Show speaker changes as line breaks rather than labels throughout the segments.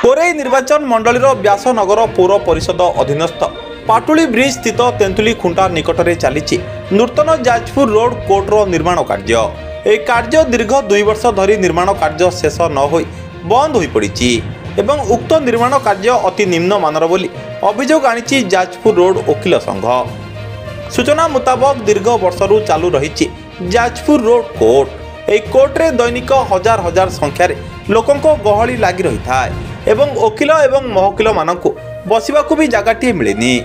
कोरेई निर्वाचन मंडलीर व्यासनगर पौर परिषद अधीनस्थ पाटुली ब्रिज स्थित तेंतुली खुंटा निकट में चली नूतन जाजपुर रोड कोर्टर निर्माण कार्य। यह कार्य दीर्घ 2 वर्ष धरी निर्माण कार्य शेष न हो बंद हो पड़ी एवं उक्त निर्माण कार्य अति निम्न मानर बोली अभियोग आनी जाजपुर रोड वकिल संघ। सूचना मुताबक दीर्घ वर्षरू चालू रही जाजपुर रोड कोर्ट। यह कोर्टे दैनिक हजार हजार संख्यार लोकों गहली लगी रही था एवं वकिल एवं महकिल मानकु बसिबाकु भी जगह मिलेनी।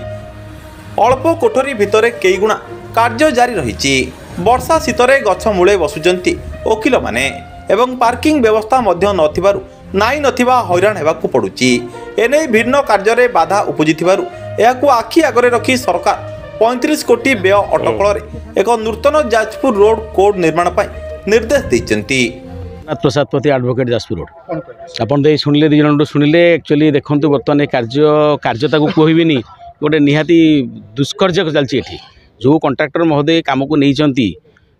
अल्प कोठरी भितर कई गुणा कार्य जारी रही। वर्षा शीतरे गछ मूले बसुचंती वकिल माने एवं पार्किंग व्यवस्था मध्य नथिबारु नाई नथिबा हैरान हेबाकु पडुची। एने भिन्न कार्य बाधा उपजिथिबारु एहाकु आखि आगरे रखी सरकार 35 कोटी व्यय अटकल एक नूतन जाजपुर रोड कोर्ट निर्माण पर निर्देश देइचंती।
प्रसाद पति एडवोकेट जाजपुर रोड आपन दे सुनिले दी जन सुनिले एक्चुअली देखंतु बर्तमान कार्यता को कहबिनी गोटे निहाती दुष्कर्य चलती एठी जो कॉन्ट्रैक्टर महोदय काम को नहीं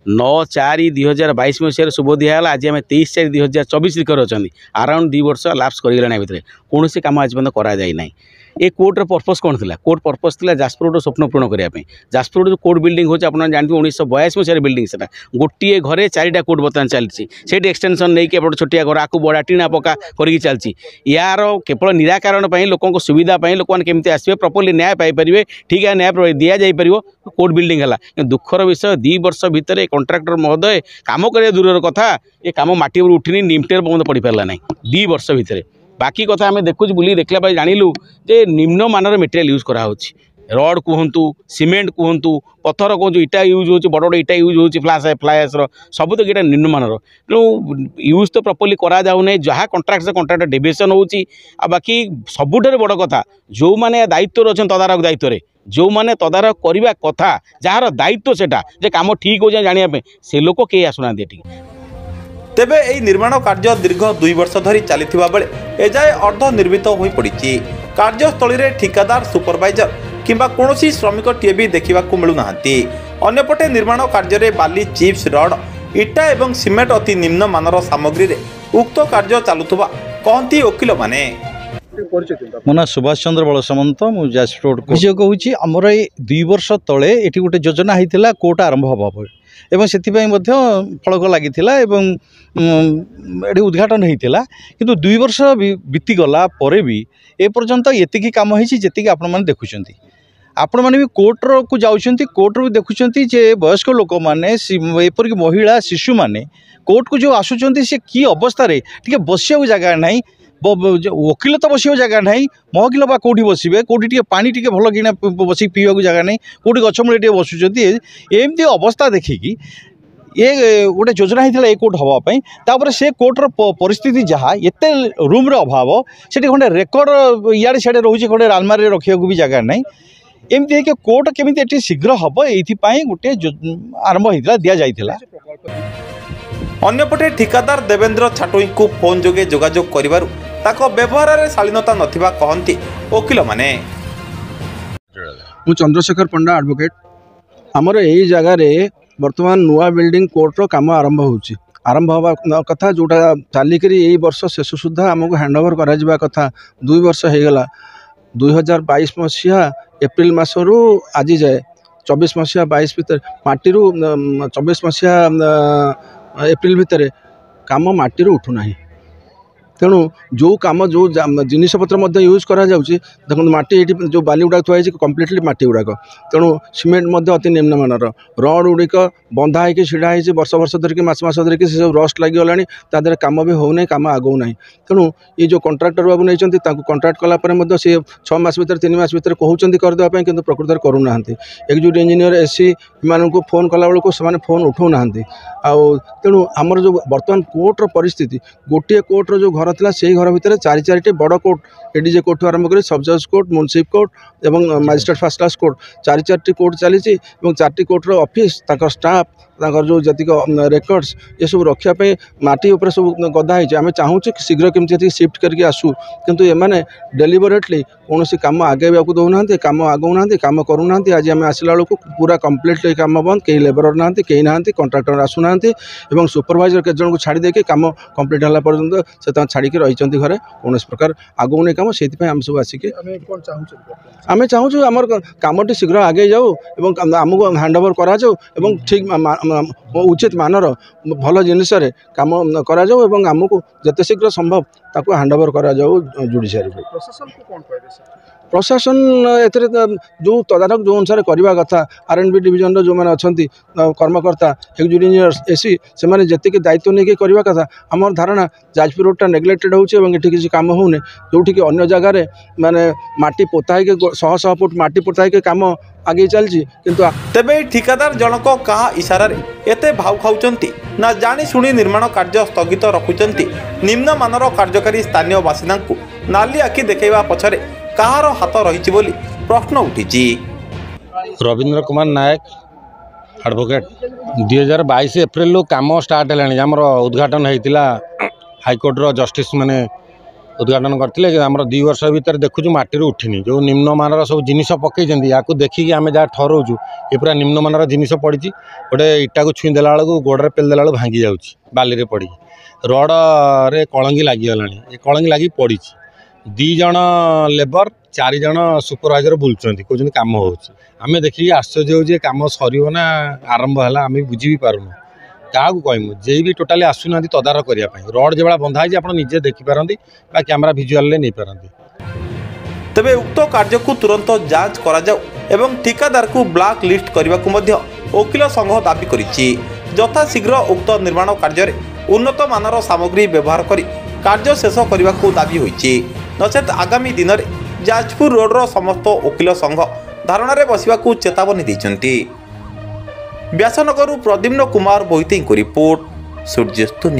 9/4/2022 मसीह शुभ दिहला। आज आम 23/4/2024 लिखर अच्छा अराउंड 2 वर्ष लाप्स कर भितर कौन से कम आज पर्यटन कराई। ये कोर्टर पर्पस कौन थी? कोर्ट पर्पस थी जाजपुर रोड स्वप्न पूर्ण करने। जाजपुर जो कोर्ट बिल्डिंग होती आप जानते 1982 मसीह बिल्डिंग से गोटे घरे 4टा कोर्ट बर्तमान चलती से एक्सटेंशन नहीं कि छोटिया घर आपको बड़ा टीना पक्का करके चलती। यार केवल निराकरण लोकों को सुविधा लोक मैंने केमती आसवे प्रॉपर्ली न्याय पाइपर ठीक है न्याय दि जापर कोर्ट बिल्डिंग है। दुखर विषय 2 वर्ष भितर कॉन्ट्रैक्टर महोदय काम कर दूर कथा ये कम मटी उठनी निमटेर पर्यटन पड़ पारा ना 2 वर्ष भितर। बाकी कथा आम देखु बुली देखला जानिलु जे निम्न मानर मटेरियल यूज करा होछि। रड कहतु सीमेंट कहतु पत्थर कहतु इटा यूज हो बड़ बड़ इटा यूज हो फ्लाएस सब तो ये निम्न मानर तेणु यूज तो प्रॉपर्ली करा जाऊ नहीं जहाँ कॉन्ट्रैक्ट डेविएशन होछि। बाकी सबुठारे बड़ कथा जो माने दायित्व अच्छा तदारख दायित्व जो माने तदारख करवा कथा जार दायित्व सेटा जे काम ठीक हो जाए जानिया से लोक के आसुना ठीक।
तेबे यह निर्माण कार्य दीर्घ 2 वर्ष धरी चलता बेले एजाए अर्ध निर्मित हो पड़ी। कार्यस्थली में ठिकादार सुपरवाइजर किंबा कौनसी श्रमिक टीए भी देखा मिलूना। अन्यपटे निर्माण कार्य बाली चिप्स रड इटा एवं सीमेंट अति निम्न मानर सामग्री रे उक्त कार्य चलुवा कहती वकिल माने।
मो ना सुभाष चंद्र बलसामंत मु जाजपुर रोड अभियोग होची हमर 2 वर्ष तले एटी गोटे योजना होता कोर्ट आरंभ हवा एवं से फलक लगी ये उद्घाटन होता किंतु 2 वर्ष बीतीगला पर भी एपर्यंत एति काम होती आपण मैंने देखुं आपण मैंने भी कोर्टर को जाऊँच कोर्टर भी देखुं जे वयस्क लोक मैंने एपरिक महिला शिशु मैंने कोर्ट को जो आसुँच सी कि अवस्था टे बसिया जगह ना वकिल तो बस जगह ना महकिल बा कौटी बसवे कौटी पानी टे भल कि बस पीवा जगह ना कौटी गछमूले टे बसुँच एमती अवस्था देखिकी ये गोटे योजना होता है कोर्ट हाँपाई तापर से कोर्टर परिस्थिति जहाँ एत रूम अभाव से खंडे रेकर्ड इे सियाड़े रोचे खंडे आलमारी रखा भी जगह ना एमती है कि कोर्ट केमी शीघ्र हम ये गोटे आरंभ होता दि जाइए।
अन्यपटे ठिकादार देवेंद्र छाटोई को फोन जोगे जोगाजोग करिबारु ताको व्यवहार रे शालीनता नथिबा कहंती वकिल माने।
मु चंद्रशेखर पंडा एडवोकेट हमर एई जगह रे वर्तमान नुआ बिल्डिंग कोर्ट रो काम आरंभ होउची। आरंभ हवा कथा जोटा चालिकरी एई वर्ष शेष सुधा हमको हैंडओवर करा जिबा कथा 2 वर्ष हो गला। 2022 मसीहा एप्रिल मासरू आज जाए 24 मसीहा 22 भीतर माटी 24 मसीहा एप्रिल भितर काम माटी उठूना। तेणु जो काम जो जिनपतर यूज करा देखो माटी ये जो बाली गुड़ाक थुआई कम्प्लीटली माटी गुड़ाक तेणु सीमेंट अति निम्न मानर रड गुड़िक बंधा होकर ढड़ा हो वर्ष वर्ष धरिकी मास धरिकी से सब रस्ट लगिगला तादेह काम भी हो कम आगौ ना। तेणु ये जो कंट्राक्टर बाबू नहीं कंट्राक्ट कलापर सी 6 मास भर 3 मास भर कहते करदेवाई कि प्रकृत में करूना। एक्जिक्यूटिव इंजीनियर एससी मान फोन कला बेलू से फोन उठाऊना। तेणु आमर जो बर्तमान कोर्टर परिस्थिति गोटे कोर्टर जो घर था से घर भितर 4 बड़ कोर्ट एडीजे कोर्ट आरंभ कर सब जज कोर्ट मुंसिफ कोर्ट और magistrate fast class court 4 court चली 4 कोर्टर ऑफिस स्टाफ जो जतिक रेकर्ड्स ये सब रखापी माटी उपर सब गदा है आम चाहूँ शीघ्र केमती शिफ्ट करके आसू किंतु एमाने डेलीबरेटली कौन कम आगे दौना कम आगौना कम करूना आज आम आसला बेलू पूरा कम्प्लीटली कम बंद कई लेबर ना कहीं ना कंट्राक्टर आसूना और सुपरवाइजर के जन को छाड़ी देके कम कंप्लीट है पर्यटन से छाड़ी रही घरे कौन प्रकार आगौने कम से आम सब आसिक आम चाहूँ आम कमटी शीघ्र आगे जाऊ आमको हैंड ओवर करा ठीक उचित मानर भल जिनस कम करा आमको जिते शीघ्र संभव ताको हैंड ओवर करा जुडिशियरी प्रशासन एथरे जो तदारक जो अनुसार करवा कथा R&B डिविजन जो मैंने अच्छा कर्मकर्ता एक्जिक्यूटिव इंजीनियर्स एसी से मैंने जी दायित्व नहीं करवा कथा आम धारणा जाजपुर रोडटा नेग्लेक्टेड होती किसी कम होने जोटि अन्य जगार माने माटी पोता शह शह फुट माटी पोता कम आगे चलती किंतु
तेबे ठिकादार जनक कहा इशारा एते भाव खाउचंती ना जानी शुणी निर्माण कार्य स्थगित रखुचंती निम्न मानर कार्यकारी स्थानीय बासिंदा को नाली आखि देखैबा पछरे कहार हाथ रही बोली प्रश्न उठी।
रवींद्र कुमार नायक एडवोकेट 2022 एप्रिल काम स्टार्ट है आमर उद्घाटन होता हाईकोर्टर जस्टिस मैंने उद्घाटन करते आम 2 वर्ष भितर देखुँ माटी उठिनी जो निम्नमानर सब जिनिस पकई या देखिकी आम जहाँ ठहराऊँ ये पूरा निम्नमानर जिनिस पड़ी गोटे इटा को छुई देला बेलू गोड़े पेल देला भांगी जाऊँगी बाली पड़ी रड रे कलंगी लगिगला ये कलंगी लगी पड़ी 2 जन लेबर 4 जन सुपरवाइजर बुलुंट कहते कम होमें देखिए आश्चर्य हो कम सर ना आरंभ है आम बुझी भी पारूँ क्या कहूँ जे भी टोटाली आसुना तदारख करने रड जो भाया बंधा है आप निजे देखिपारती बा कैमेरा भिजुआल नहीं पारती।
तेबे उक्त कार्य को तुरंत जांच करा जाऊ एवं ठिकादार को ब्लैक लिस्ट करने को वकिल संघ दाबी करिछि। यथाशीघ्र उक्त निर्माण कार्य उन्नत मानर सामग्री व्यवहार कर कार्य शेष करने को दाबी होइछि नचेत आगामी दिन में जाजपुर रोडर समस्त वकिल संघ धारणा बसवा चेतावनी देइछन्ति। व्यासनगर प्रद्युम्न कुमार बोईते को रिपोर्ट सूर्यस्तु।